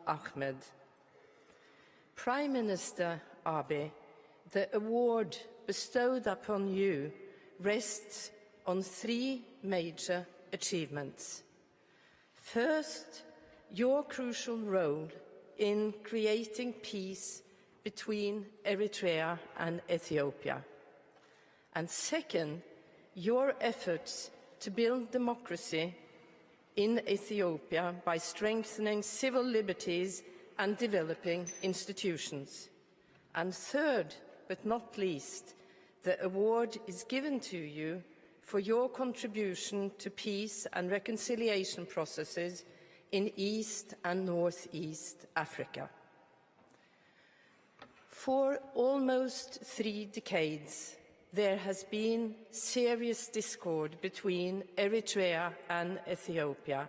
Ahmed. Prime Minister Abiy, the award bestowed upon you rests on three major achievements. First, your crucial role in creating peace between Eritrea and Ethiopia. And second, your efforts to build democracy in Ethiopia by strengthening civil liberties and developing institutions. And third, but not least, the award is given to you for your contribution to peace and reconciliation processes in East and Northeast Africa. For almost 3 decades, there has been serious discord between Eritrea and Ethiopia,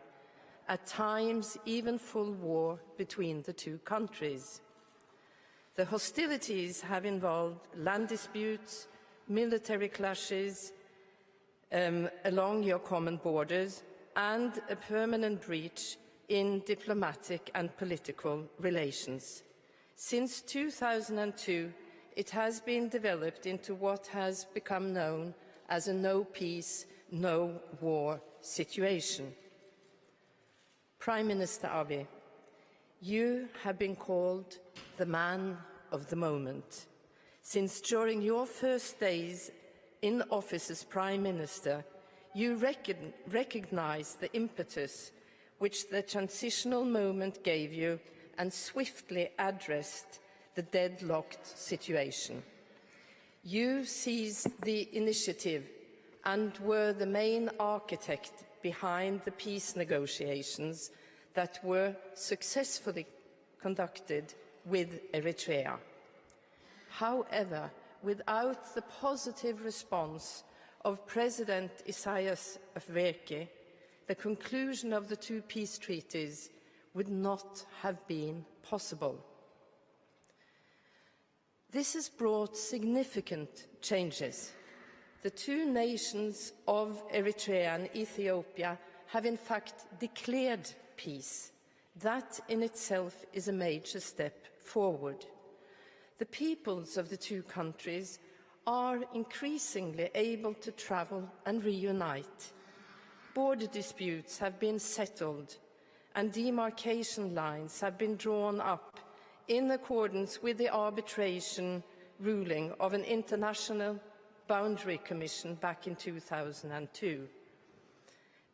at times even full war between the two countries. The hostilities have involved land disputes, military clashes along your common borders, and a permanent breach in diplomatic and political relations. Since 2002, it has been developed into what has become known as a no peace, no war situation. Prime Minister Abiy, you have been called the man of the moment, since during your first days in office as Prime Minister, you recognized the impetus which the transitional moment gave you and swiftly addressed the deadlocked situation. You seized the initiative and were the main architect behind the peace negotiations that were successfully conducted with Eritrea. However, without the positive response of President Isaias Afwerki, the conclusion of the two peace treaties would not have been possible. This has brought significant changes. The two nations of Eritrea and Ethiopia have in fact declared peace. That in itself is a major step forward. The peoples of the two countries are increasingly able to travel and reunite. Border disputes have been settled and demarcation lines have been drawn up in accordance with the arbitration ruling of an international boundary commission back in 2002.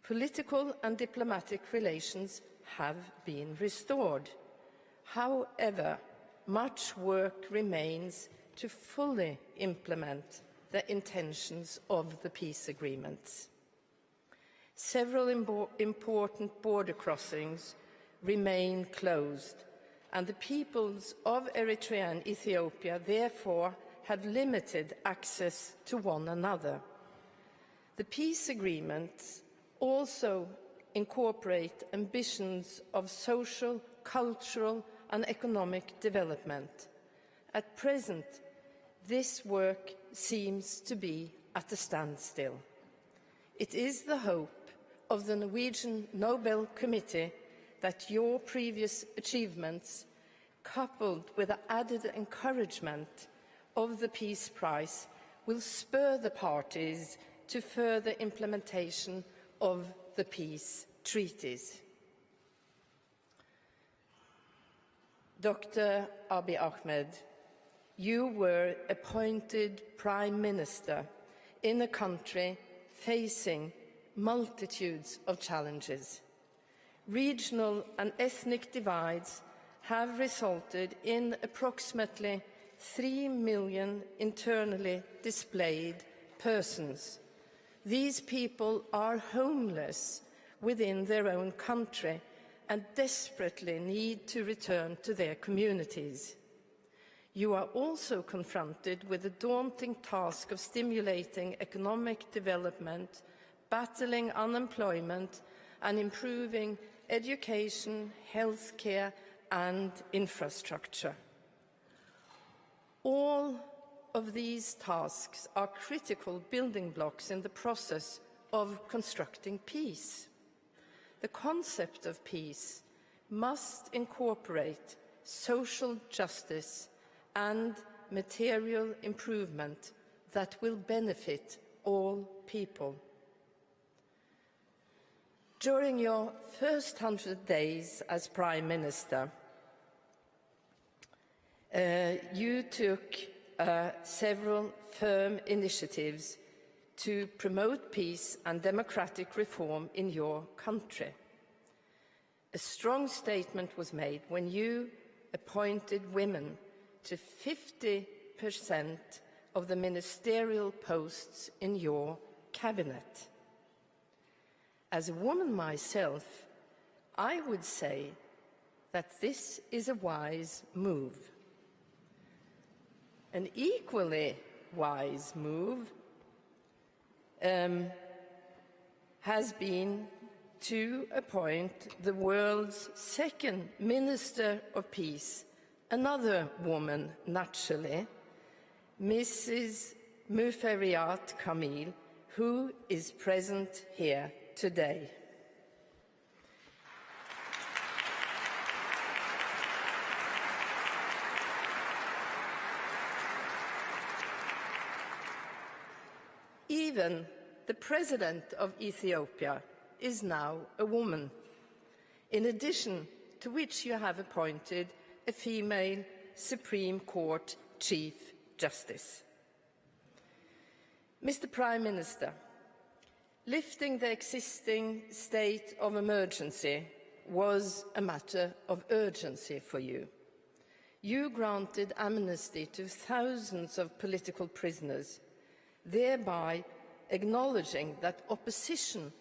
Political and diplomatic relations have been restored. However, much work remains to fully implement the intentions of the peace agreements. Several important border crossings remain closed, and the peoples of Eritrea and Ethiopia therefore have limited access to one another. The peace agreements also incorporate ambitions of social, cultural and economic development. At present, this work seems to be at a standstill. It is the hope of the Norwegian Nobel Committee that your previous achievements, coupled with the added encouragement of the Peace Prize, will spur the parties to further implementation of the peace treaties. Dr. Abiy Ahmed, you were appointed Prime Minister in a country facing multitudes of challenges. Regional and ethnic divides have resulted in approximately 3 million internally displaced persons. These people are homeless within their own country and desperately need to return to their communities. You are also confronted with the daunting task of stimulating economic development, battling unemployment, and improving education, healthcare, and infrastructure. All of these tasks are critical building blocks in the process of constructing peace. The concept of peace must incorporate social justice and material improvement that will benefit all people. During your first 100 days as Prime Minister, you took several firm initiatives to promote peace and democratic reform in your country. A strong statement was made when you appointed women to 50% of the ministerial posts in your cabinet. As a woman myself, I would say that this is a wise move. An equally wise move has been to appoint the world's second Minister of Peace, another woman, naturally, Mrs. Muferiat Kamil, who is present here today. Even the President of Ethiopia is now a woman, in addition to which you have appointed a female Supreme Court Chief Justice. Mr. Prime Minister, lifting the existing state of emergency was a matter of urgency for you. You granted amnesty to thousands of political prisoners, thereby acknowledging that opposition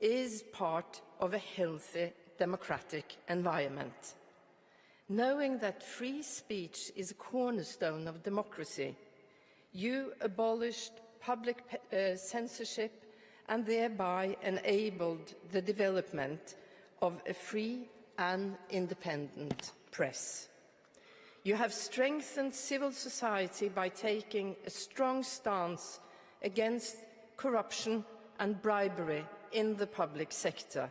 is part of a healthy democratic environment. Knowing that free speech is a cornerstone of democracy, you abolished public censorship and thereby enabled the development of a free and independent press. You have strengthened civil society by taking a strong stance against corruption and bribery in the public sector.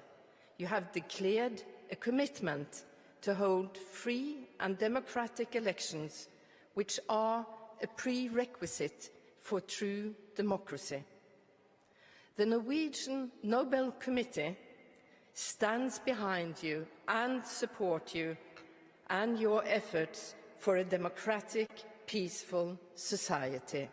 You have declared a commitment to hold free and democratic elections, which are a prerequisite for true democracy. The Norwegian Nobel Committee stands behind you and supports you and your efforts for a democratic, peaceful society.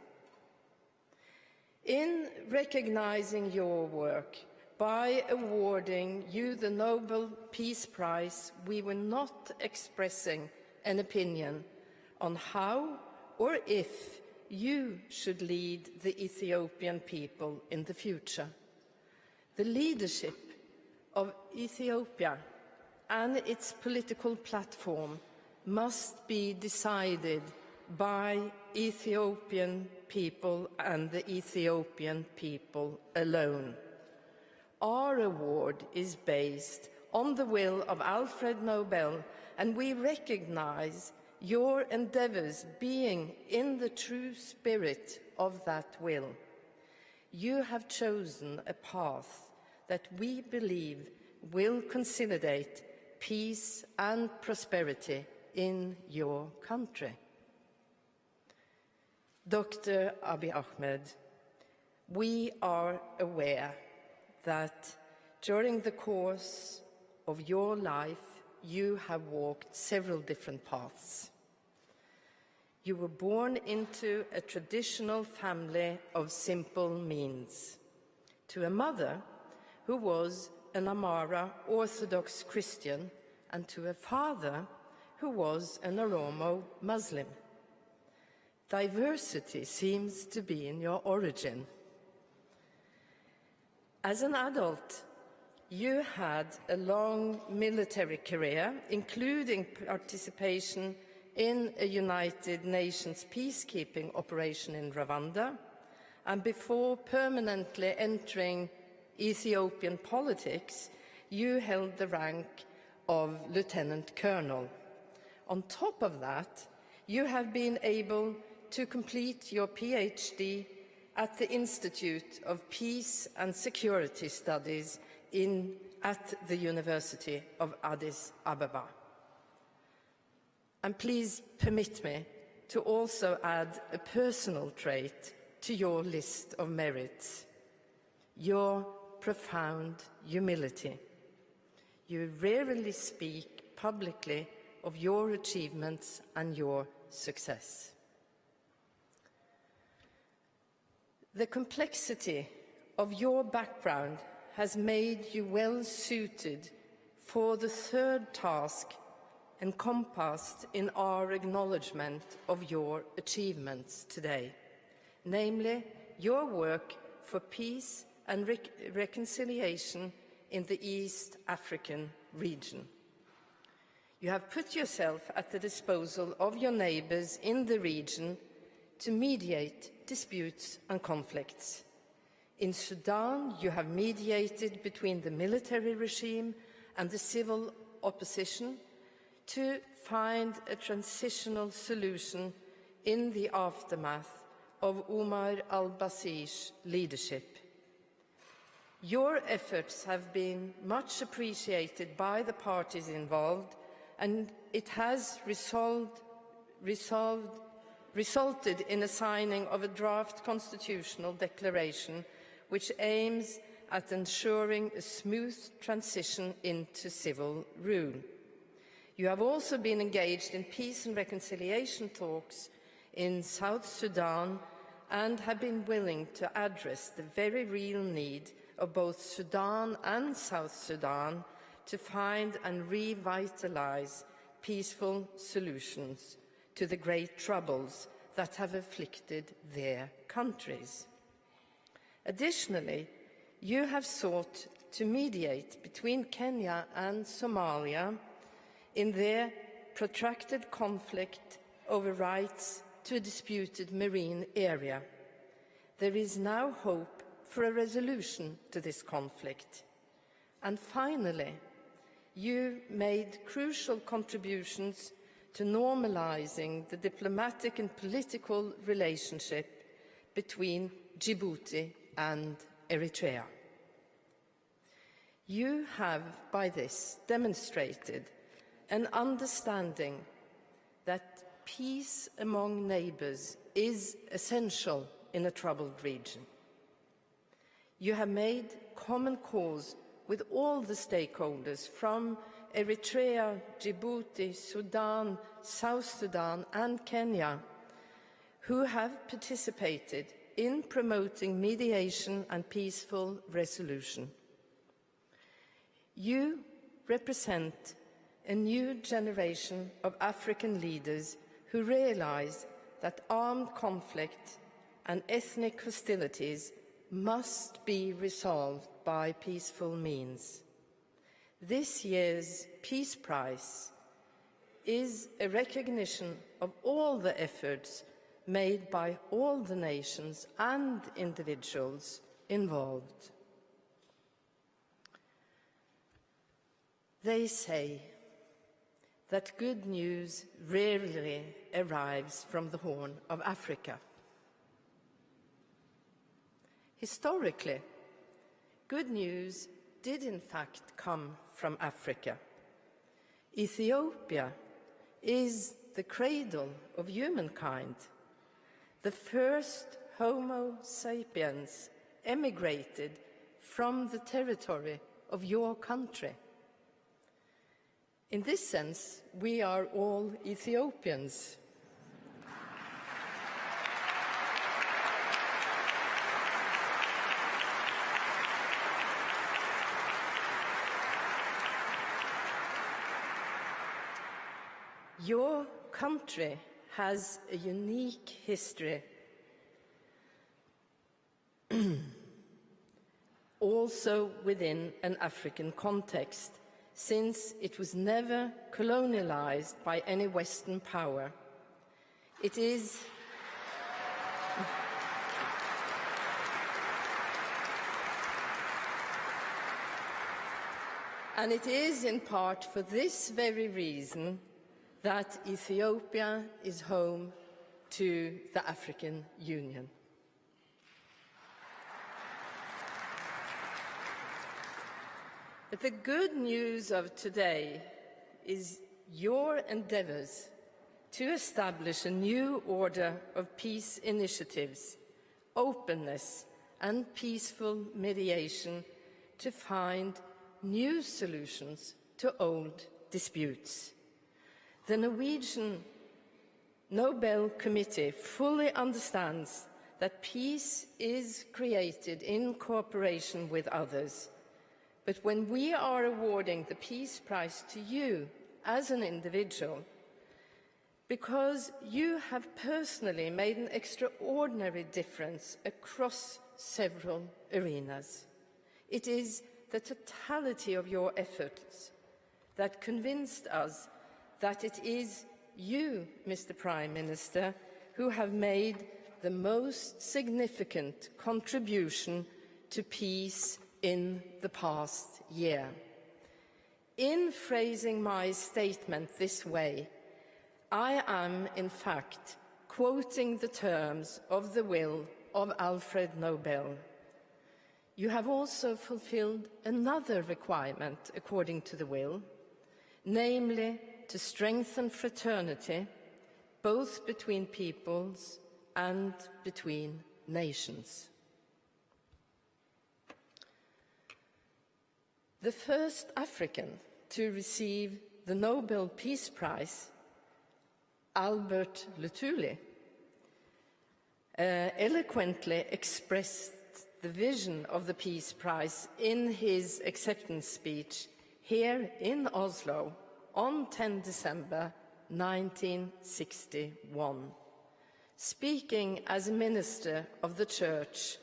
In recognizing your work by awarding you the Nobel Peace Prize, we were not expressing an opinion on how or if you should lead the Ethiopian people in the future. The leadership of Ethiopia and its political platform must be decided by Ethiopian people and the Ethiopian people alone. Our award is based on the will of Alfred Nobel, and we recognize your endeavors being in the true spirit of that will. You have chosen a path that we believe will consolidate peace and prosperity in your country. Dr. Abiy Ahmed, we are aware that during the course of your life, you have walked several different paths. You were born into a traditional family of simple means, to a mother who was an Amara Orthodox Christian and to a father who was an Oromo Muslim. Diversity seems to be in your origin. As an adult, you had a long military career, including participation in a United Nations peacekeeping operation in Rwanda, and before permanently entering Ethiopian politics, you held the rank of Lieutenant Colonel. On top of that, you have been able to complete your PhD at the Institute of Peace and Security Studies in at the University of Addis Ababa. And please permit me to also add a personal trait to your list of merits: your profound humility. You rarely speak publicly of your achievements and your success. The complexity of your background has made you well suited for the third task encompassed in our acknowledgement of your achievements today, namely your work for peace and reconciliation in the East African region. You have put yourself at the disposal of your neighbours in the region to mediate disputes and conflicts. In Sudan, you have mediated between the military regime and the civil opposition to find a transitional solution in the aftermath of Omar al-Bashir's leadership. Your efforts have been much appreciated by the parties involved, and it has resulted in a signing of a draft constitutional declaration which aims at ensuring a smooth transition into civil rule. You have also been engaged in peace and reconciliation talks in South Sudan and have been willing to address the very real need of both Sudan and South Sudan to find and revitalize peaceful solutions to the great troubles that have afflicted their countries. Additionally, you have sought to mediate between Kenya and Somalia in their protracted conflict over rights to a disputed marine area. There is now hope for a resolution to this conflict. And finally, you made crucial contributions to normalizing the diplomatic and political relationship between Djibouti and Eritrea. You have, by this, demonstrated an understanding that peace among neighbours is essential in a troubled region. You have made common cause with all the stakeholders from Eritrea, Djibouti, Sudan, South Sudan and Kenya, who have participated in promoting mediation and peaceful resolution. You represent a new generation of African leaders who realise that armed conflict and ethnic hostilities must be resolved by peaceful means. This year's Peace Prize is a recognition of all the efforts made by all the nations and individuals involved. They say that good news rarely arrives from the Horn of Africa. Historically, good news did in fact come from Africa. Ethiopia is the cradle of humankind. The first Homo sapiens emigrated from the territory of your country. In this sense, we are all Ethiopians. Your country has a unique history, also within an African context, since it was never colonialized by any Western power. It is and it is in part for this very reason that Ethiopia is home to the African Union. But the good news of today is your endeavours to establish a new order of peace initiatives, openness and peaceful mediation to find new solutions to old disputes. The Norwegian Nobel Committee fully understands that peace is created in cooperation with others. But when we are awarding the Peace Prize to you as an individual, because you have personally made an extraordinary difference across several arenas, it is the totality of your efforts that convinced us that it is you, Mr. Prime Minister, who have made the most significant contribution to peace in the past year. In phrasing my statement this way, I am, in fact, quoting the terms of the will of Alfred Nobel. You have also fulfilled another requirement according to the will, namely to strengthen fraternity, both between peoples and between nations. The first African to receive the Nobel Peace Prize, Albert Luthuli, eloquently expressed the vision of the Peace Prize in his acceptance speech here in Oslo on 10 December 1961. Speaking as Minister of the Church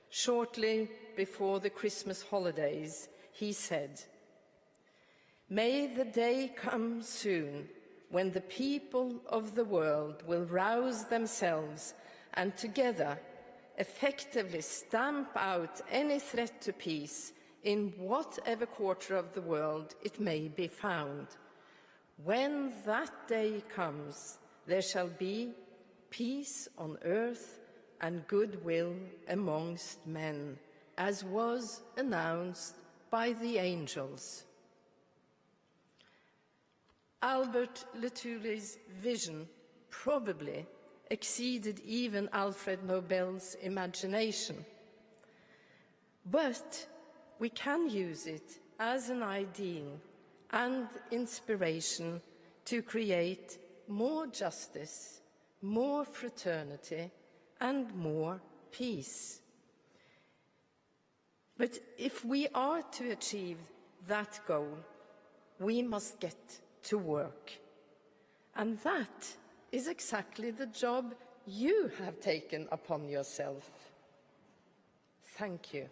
shortly before the Christmas holidays, he said, "May the day come soon when the people of the world will rouse themselves and together effectively stamp out any threat to peace in whatever quarter of the world it may be found. When that day comes, there shall be peace on earth and goodwill amongst men, as was announced by the angels." Albert Luthuli's vision probably exceeded even Alfred Nobel's imagination. But we can use it as an ideal and inspiration to create more justice, more fraternity, and more peace. But if we are to achieve that goal, we must get to work. And that is exactly the job you have taken upon yourself. Thank you.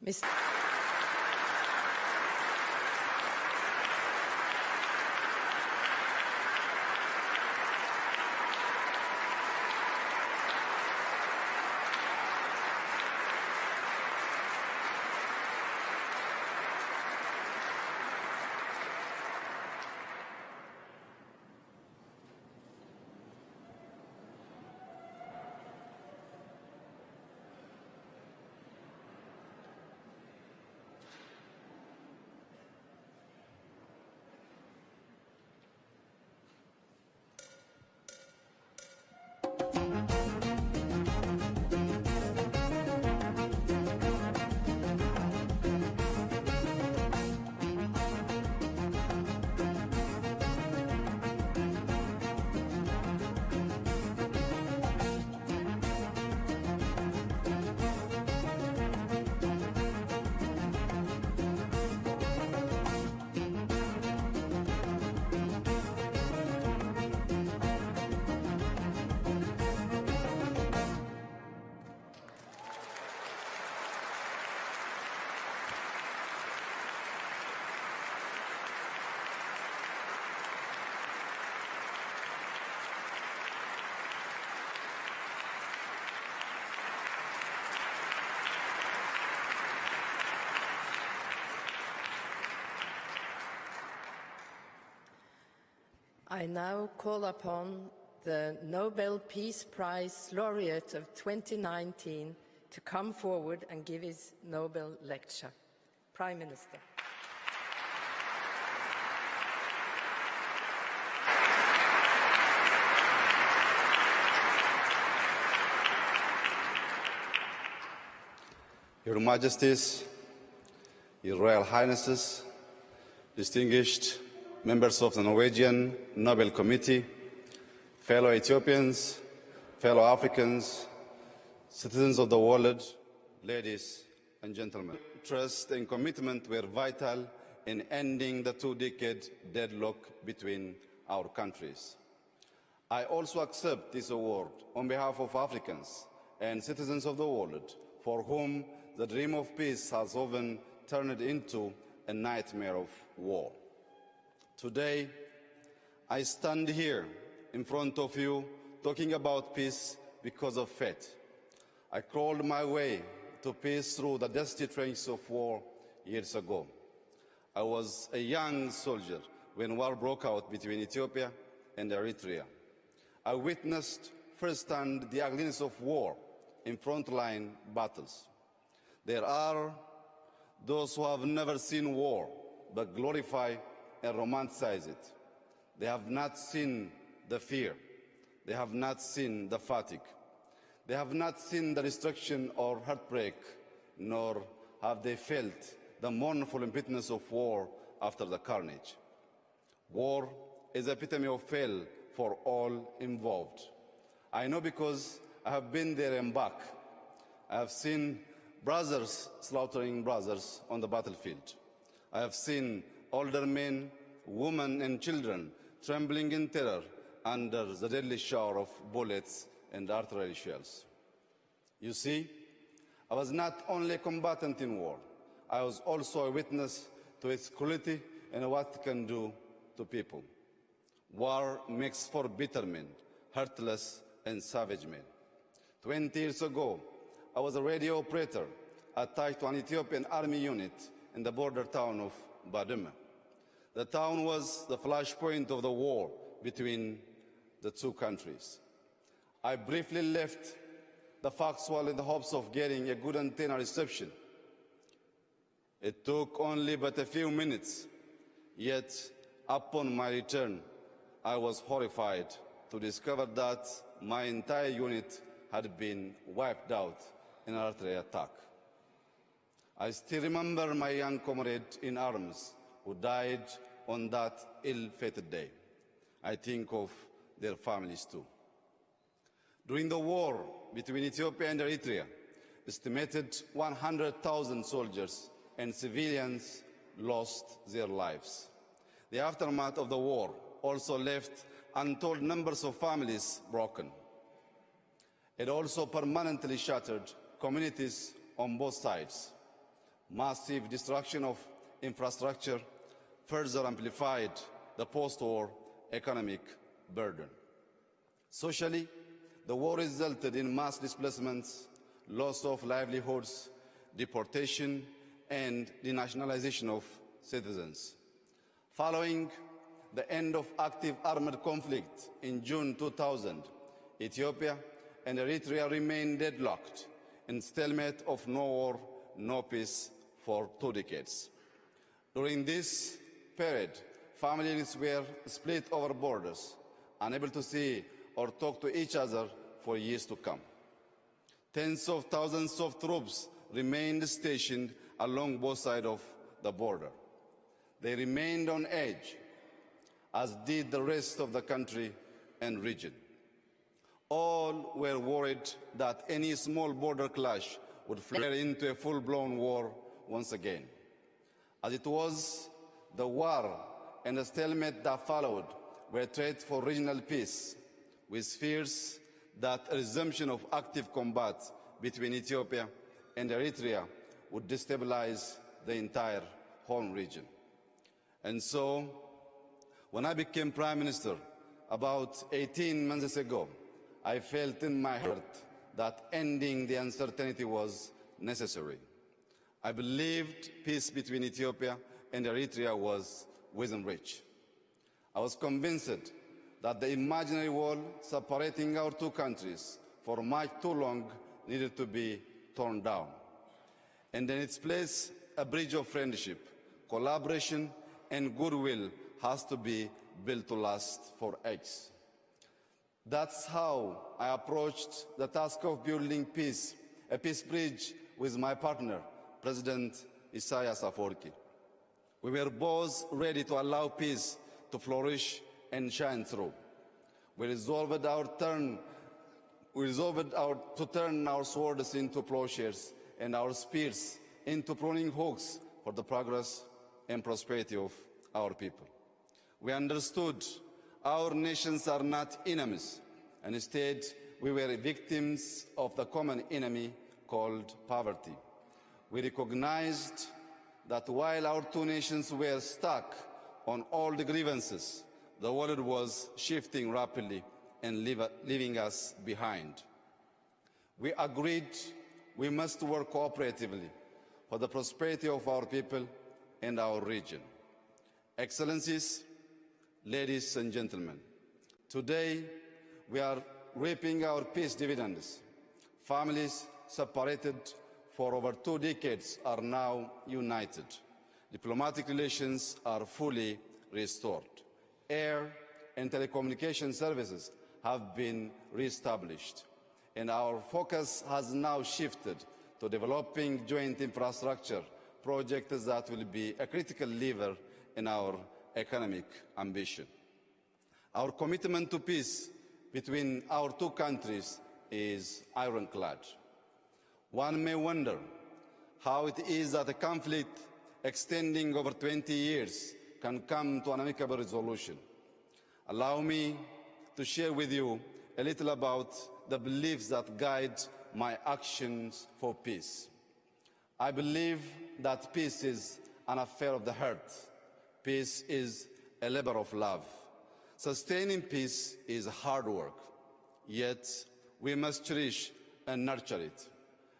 Mr. I now call upon the Nobel Peace Prize laureate of 2019 to come forward and give his Nobel lecture. Prime Minister. Your Majesties, Your Royal Highnesses, distinguished members of the Norwegian Nobel Committee, fellow Ethiopians, fellow Africans, citizens of the world, ladies and gentlemen. Trust and commitment were vital in ending the two-decade deadlock between our countries. I also accept this award on behalf of Africans and citizens of the world for whom the dream of peace has often turned into a nightmare of war. Today, I stand here in front of you talking about peace because of faith. I crawled my way to peace through the dusty trenches of war years ago. I was a young soldier when war broke out between Ethiopia and Eritrea. I witnessed firsthand the ugliness of war in frontline battles. There are those who have never seen war but glorify and romanticize it. They have not seen the fear. They have not seen the fatigue. They have not seen the destruction or heartbreak, nor have they felt the mournful impotence of war after the carnage. War is the epitome of hell for all involved. I know because I have been there and back. I have seen brothers slaughtering brothers on the battlefield. I have seen older men, women and children trembling in terror under the deadly shower of bullets and artillery shells. You see, I was not only a combatant in war, I was also a witness to its cruelty and what it can do to people. War makes for bitter men, heartless and savage men. 20 years ago, I was a radio operator attached to an Ethiopian army unit in the border town of Baduma. The town was the flashpoint of the war between the two countries. I briefly left the Foxwell in the hopes of getting a good antenna reception. It took only but a few minutes, yet upon my return, I was horrified to discover that my entire unit had been wiped out in an artillery attack. I still remember my young comrade in arms who died on that ill-fated day. I think of their families too. During the war between Ethiopia and Eritrea, estimated 100,000 soldiers and civilians lost their lives. The aftermath of the war also left untold numbers of families broken. It also permanently shattered communities on both sides. Massive destruction of infrastructure further amplified the post-war economic burden. Socially, the war resulted in mass displacements, loss of livelihoods, deportation, and denationalization of citizens. Following the end of active armed conflict in June 2000, Ethiopia and Eritrea remained deadlocked in stalemate of no war, no peace for 2 decades. During this period, families were split over borders, unable to see or talk to each other for years to come. Tens of thousands of troops remained stationed along both sides of the border. They remained on edge, as did the rest of the country and region. All were worried that any small border clash would flare into a full-blown war once again. As it was, the war and the stalemate that followed were threats for regional peace, with fears that a resumption of active combat between Ethiopia and Eritrea would destabilize the entire home region. And so, when I became Prime Minister about 18 months ago, I felt in my heart that ending the uncertainty was necessary. I believed peace between Ethiopia and Eritrea was within reach. I was convinced that the imaginary wall separating our two countries for much too long needed to be torn down. And in its place, a bridge of friendship, collaboration, and goodwill has to be built to last for ages. That's how I approached the task of building peace, a peace bridge with my partner, President Isaias Afwerki. We were both ready to allow peace to flourish and shine through. We resolved to turn our swords into plowshares and our spears into pruning hooks for the progress and prosperity of our people. We understood our nations are not enemies, and instead we were victims of the common enemy called poverty. We recognized that while our two nations were stuck on all the grievances, the world was shifting rapidly and leaving us behind. We agreed we must work cooperatively for the prosperity of our people and our region. Excellencies, ladies and gentlemen, today we are reaping our peace dividends. Families separated for over 2 decades are now united. Diplomatic relations are fully restored. Air and telecommunication services have been reestablished, and our focus has now shifted to developing joint infrastructure projects that will be a critical lever in our economic ambition. Our commitment to peace between our two countries is ironclad. One may wonder how it is that a conflict extending over 20 years can come to an amicable resolution. Allow me to share with you a little about the beliefs that guide my actions for peace. I believe that peace is an affair of the heart. Peace is a labor of love. Sustaining peace is hard work, yet we must cherish and nurture it.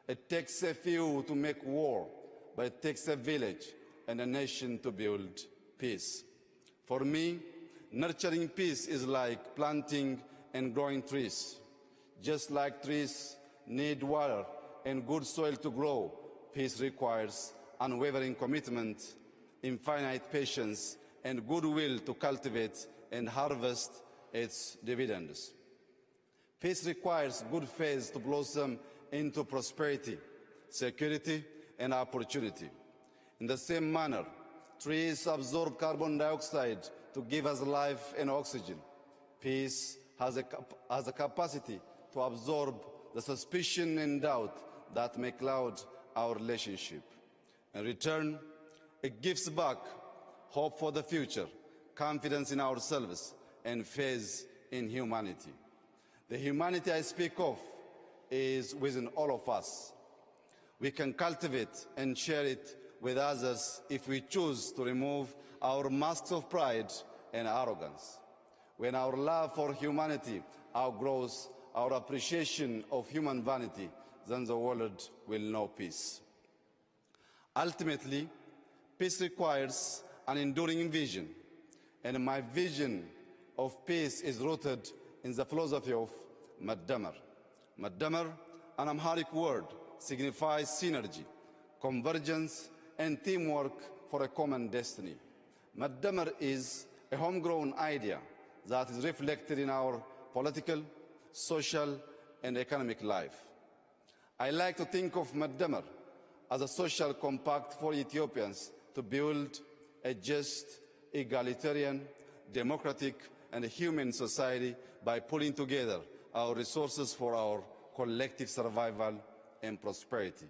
It takes a few to make war, but it takes a village and a nation to build peace. For me, nurturing peace is like planting and growing trees. Just like trees need water and good soil to grow, peace requires unwavering commitment, infinite patience, and goodwill to cultivate and harvest its dividends. Peace requires good faith to blossom into prosperity, security, and opportunity. In the same manner, trees absorb carbon dioxide to give us life and oxygen. Peace has a capacity to absorb the suspicion and doubt that may cloud our relationship. In return, it gives back hope for the future, confidence in ourselves, and faith in humanity. The humanity I speak of is within all of us. We can cultivate and share it with others if we choose to remove our masks of pride and arrogance. When our love for humanity outgrows our appreciation of human vanity, then the world will know peace. Ultimately, peace requires an enduring vision, and my vision of peace is rooted in the philosophy of Madamar. Madamar, an Amharic word, signifies synergy, convergence, and teamwork for a common destiny. Madamar is a homegrown idea that is reflected in our political, social, and economic life. I like to think of Madamar as a social compact for Ethiopians to build a just, egalitarian, democratic, and humane society by pulling together our resources for our collective survival and prosperity.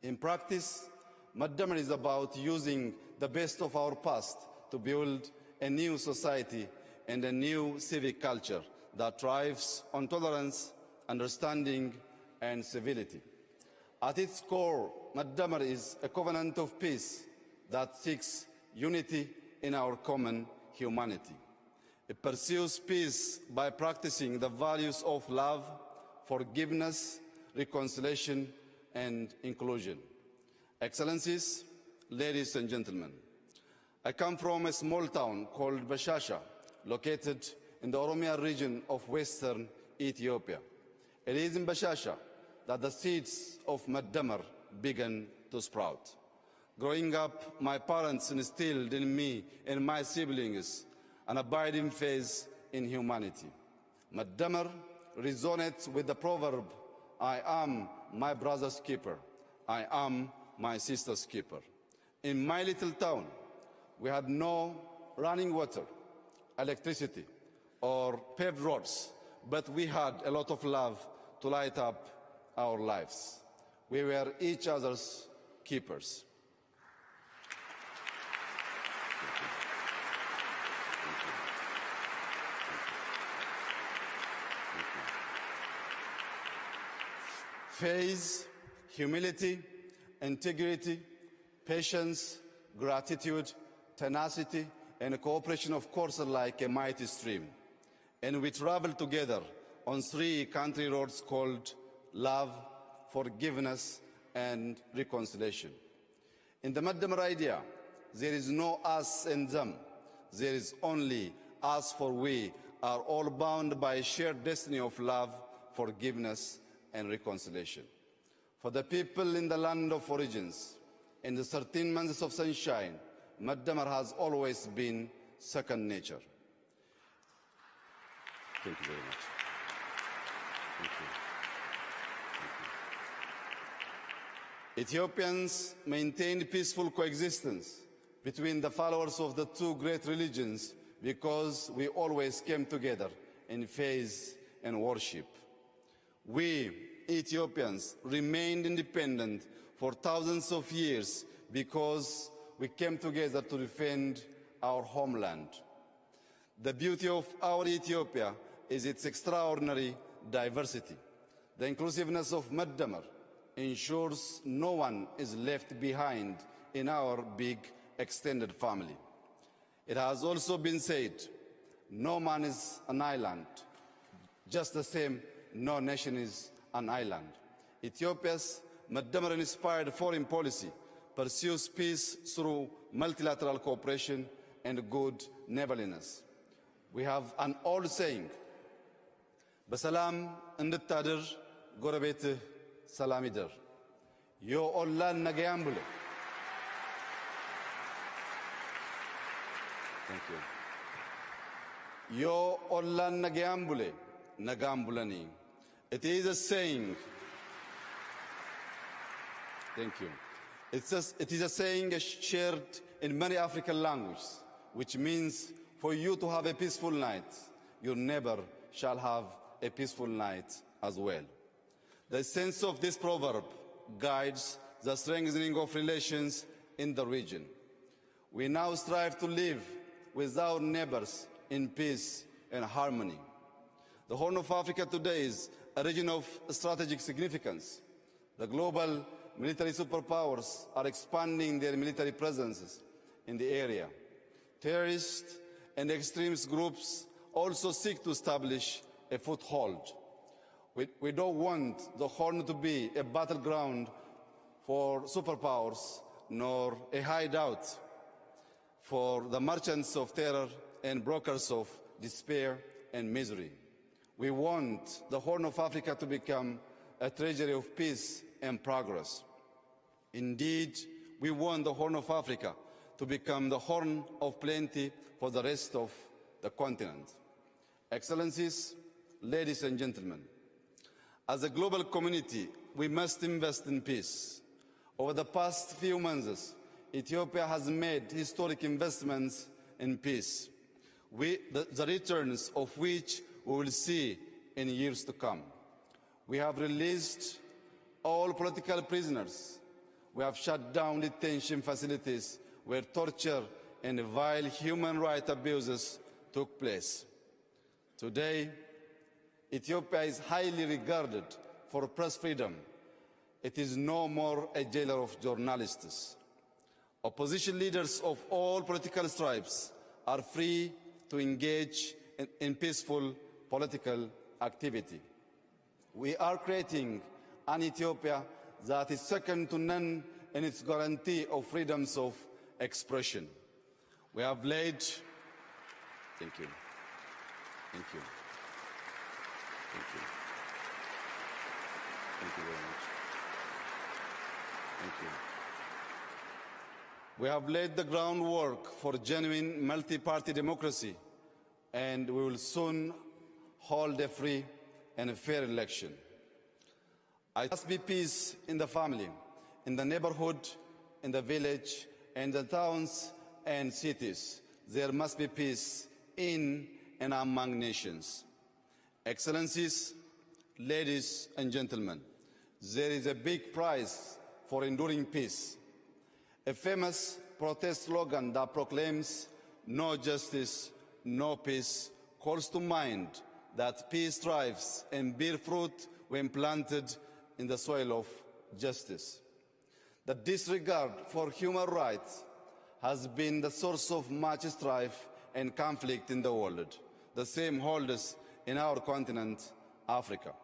In practice, Madamar is about using the best of our past to build a new society and a new civic culture that thrives on tolerance, understanding, and civility. At its core, Madamar is a covenant of peace that seeks unity in our common humanity. It pursues peace by practicing the values of love, forgiveness, reconciliation, and inclusion. Excellencies, ladies and gentlemen, I come from a small town called Bashasha, located in the Oromia region of western Ethiopia. It is in Bashasha that the seeds of Madamar began to sprout. Growing up, my parents instilled in me and my siblings an abiding faith in humanity. Madamar resonates with the proverb, I am my brother's keeper, I am my sister's keeper. In my little town, we had no running water, electricity, or paved roads, but we had a lot of love to light up our lives. We were each other's keepers. Faith, humility, integrity, patience, gratitude, tenacity, and cooperation, of course, are like a mighty stream. And we travel together on 3 country roads called love, forgiveness, and reconciliation. In the Madamar idea, there is no us and them. There is only us, for we are all bound by a shared destiny of love, forgiveness, and reconciliation. For the people in the land of origins, in the 13 months of sunshine, Madamar has always been second nature. Thank you very much. Thank you. Thank you. Ethiopians maintained peaceful coexistence between the followers of the 2 great religions because we always came together in faith and worship. We, Ethiopians, remained independent for thousands of years because we came together to defend our homeland. The beauty of our Ethiopia is its extraordinary diversity. The inclusiveness of Madamar ensures no one is left behind in our big extended family. It has also been said, no man is an island, just the same no nation is an island. Ethiopia's Madamar-inspired foreign policy pursues peace through multilateral cooperation and good neighborliness. We have an old saying, በሰላም እንድታድር ጎረቤትህ ሰላም ይደር ዮ ኦላን ነገያን ብሎ Thank you. ዮ ኦላን ነገያን ብሎ ነጋም ብለኒ It is a saying. Thank you. It is a saying shared in many African languages, which means for you to have a peaceful night, your neighbor shall have a peaceful night as well. The sense of this proverb guides the strengthening of relations in the region. We now strive to live with our neighbors in peace and harmony. The Horn of Africa today is a region of strategic significance. The global military superpowers are expanding their military presences in the area. Terrorist and extremist groups also seek to establish a foothold. We don't want the Horn to be a battleground for superpowers nor a hideout for the merchants of terror and brokers of despair and misery. We want the Horn of Africa to become a treasury of peace and progress. Indeed, we want the Horn of Africa to become the horn of plenty for the rest of the continent. Excellencies, ladies and gentlemen, as a global community, we must invest in peace. Over the past few months, Ethiopia has made historic investments in peace, the returns of which we will see in years to come. We have released all political prisoners. We have shut down detention facilities where torture and vile human rights abuses took place. Today, Ethiopia is highly regarded for press freedom. It is no more a jailer of journalists. Opposition leaders of all political stripes are free to engage in peaceful political activity. We are creating an Ethiopia that is second to none in its guarantee of freedoms of expression. We have laid, thank you. Thank you. Thank you. Thank you very much. Thank you. We have laid the groundwork for genuine multi-party democracy, and we will soon hold a free and a fair election. I must be peace in the family, in the neighborhood, in the village, in the towns and cities. There must be peace in and among nations. Excellencies, ladies and gentlemen, there is a big prize for enduring peace. A famous protest slogan that proclaims no justice, no peace, calls to mind that peace thrives and bears fruit when planted in the soil of justice. The disregard for human rights has been the source of much strife and conflict in the world. The same holds in our continent, Africa.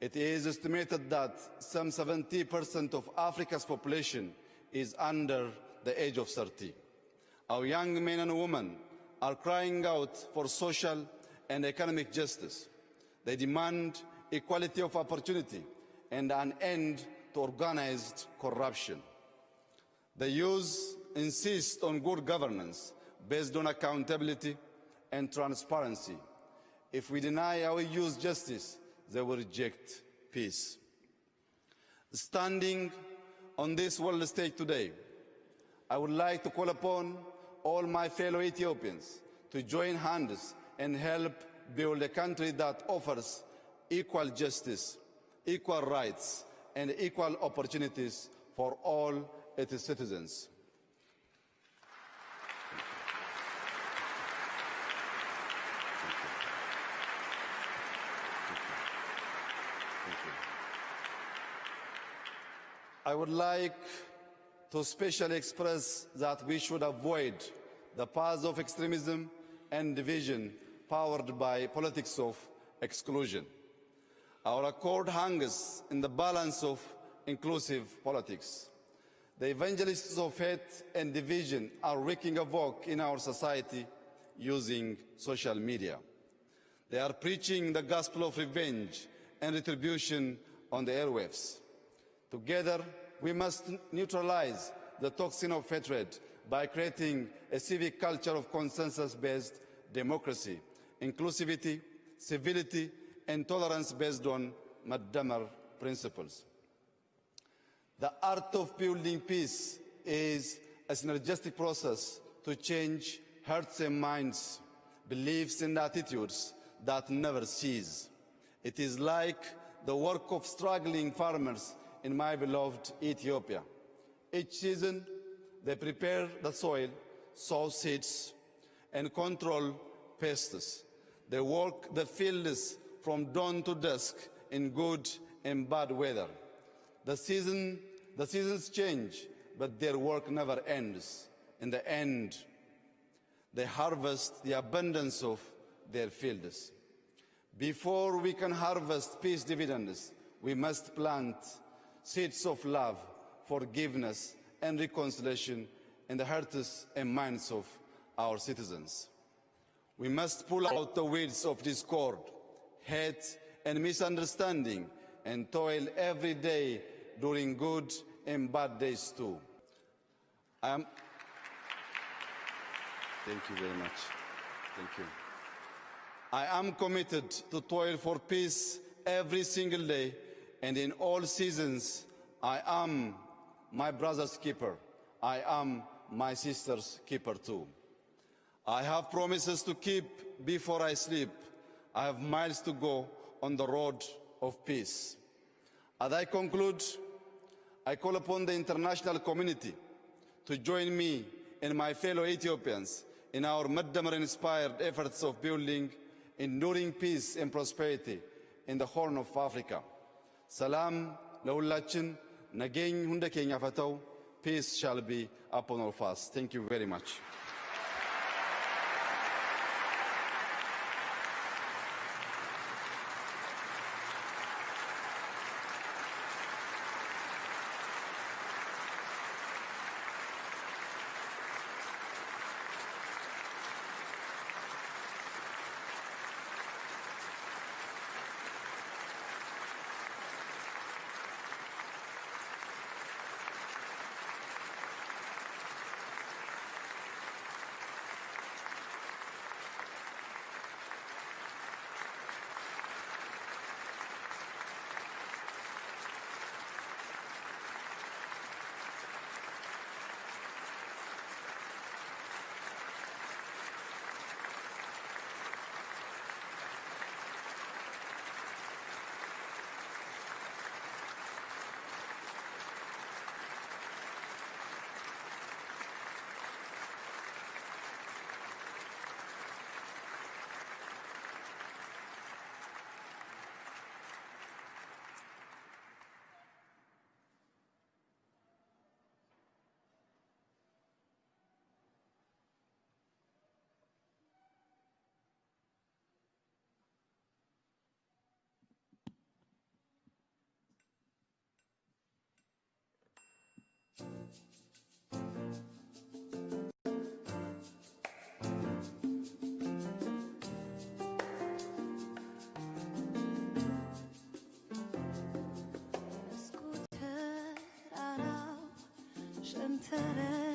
It is estimated that some 70% of Africa's population is under the age of 30. Our young men and women are crying out for social and economic justice. They demand equality of opportunity and an end to organized corruption. The youth insist on good governance based on accountability and transparency. If we deny our youth justice, they will reject peace. Standing on this world stage today, I would like to call upon all my fellow Ethiopians to join hands and help build a country that offers equal justice, equal rights, and equal opportunities for all its citizens. I would like to especially express that we should avoid the paths of extremism and division powered by politics of exclusion. Our accord hangs in the balance of inclusive politics. The evangelists of hate and division are wreaking havoc in our society using social media. They are preaching the gospel of revenge and retribution on the airwaves. Together, we must neutralize the toxin of hatred by creating a civic culture of consensus-based democracy, inclusivity, civility, and tolerance based on Madamar principles. The art of building peace is a synergistic process to change hearts and minds, beliefs and attitudes that never cease. It is like the work of struggling farmers in my beloved Ethiopia. Each season, they prepare the soil, sow seeds, and control pests. They work the fields from dawn to dusk in good and bad weather. The seasons change, but their work never ends. In the end, they harvest the abundance of their fields. Before we can harvest peace dividends, we must plant seeds of love, forgiveness, and reconciliation in the hearts and minds of our citizens. We must pull out the weeds of discord, hate, and misunderstanding, and toil every day during good and bad days too. Thank you very much. Thank you. I am committed to toil for peace every single day, and in all seasons, I am my brother's keeper. I am my sister's keeper too. I have promises to keep before I sleep. I have miles to go on the road of peace. As I conclude, I call upon the international community to join me and my fellow Ethiopians in our Madamar-inspired efforts of building enduring peace and prosperity in the Horn of Africa. Salam ለሁላችን ነገኝ ሁንደ ኬኛ ፈተው peace shall be upon all of us. Thank you very much. Tara